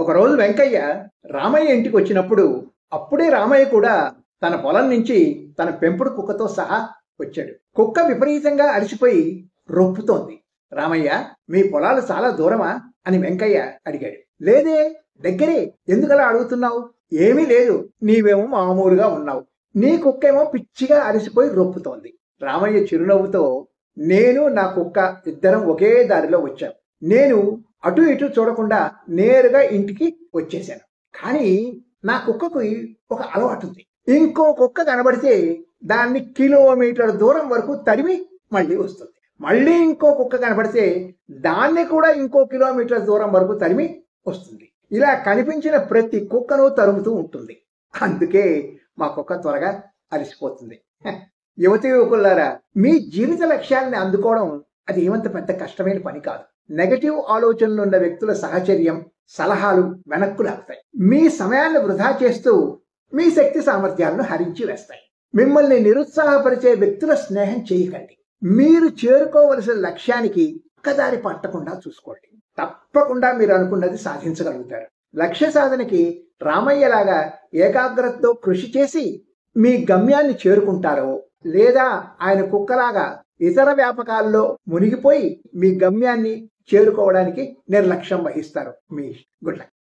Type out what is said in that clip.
ఒకరోజు వెంకయ్య రామయ్య ఇంటికి వచ్చినప్పుడు అప్పుడే రామయ్య కూడా తన పొలం నుంచి తన పెంపుడు కుక్కతో సహా వచ్చాడు. కుక్క విపరీతంగా అలసిపోయి రొప్పుతోంది. రామయ్య, మీ పొలాలు చాలా దూరమా అని వెంకయ్య అడిగాడు. లేదే, దగ్గరే. ఎందుకలా అడుగుతున్నావు? ఏమీ లేదు, నీవేమో మామూలుగా ఉన్నావు, నీ కుక్కేమో పిచ్చిగా అలసిపోయి రొప్పుతోంది. రామయ్య చిరునవ్వుతో, నేను నా కుక్క ఇద్దరం ఒకే దారిలో వచ్చాం. నేను అటు ఇటు చూడకుండా నేరుగా ఇంటికి వచ్చేశాను. కానీ నా కుక్కకు ఒక అలవాటు ఉంది. ఇంకో కుక్క కనబడితే దాన్ని కిలోమీటర్ దూరం వరకు తరిమి మళ్ళీ వస్తుంది. మళ్ళీ ఇంకో కుక్క కనబడితే దాన్ని కూడా ఇంకో కిలోమీటర్ దూరం వరకు తరిమి వస్తుంది. ఇలా కనిపించిన ప్రతి కుక్కను తరుముతూ ఉంటుంది. అందుకే మా కుక్క త్వరగా అలసిపోతుంది. యువతి యువకులారా, మీ జీవిత లక్ష్యాన్ని అందుకోవడం అది ఏమంత పెద్ద కష్టమైన పని కాదు. నెగటివ్ ఆలోచనలున్న వ్యక్తుల సహచర్యం, సలహాలు వెనక్కు లాగుతాయి. మీ సమయాన్ని వృధా చేస్తూ మీ శక్తి సామర్థ్యాలను హరించి వేస్తాయి. మిమ్మల్ని నిరుత్సాహపరిచే వ్యక్తుల స్నేహం చేయకండి. మీరు చేరుకోవలసిన లక్ష్యానికి ఒక్కదారి పట్టకుండా చూసుకోండి. తప్పకుండా మీరు అనుకున్నది సాధించగలుగుతారు. లక్ష్య సాధనకి రామయ్యలాగా ఏకాగ్రతతో కృషి చేసి మీ గమ్యాన్ని చేరుకుంటారో, లేదా ఆయన కుక్కలాగా ఇతర వ్యాపకాల్లో మునిగిపోయి మీ గమ్యాన్ని చేరుకోవడానికి నిర్లక్ష్యం వహిస్తారు. మీ గుడ్ లక్.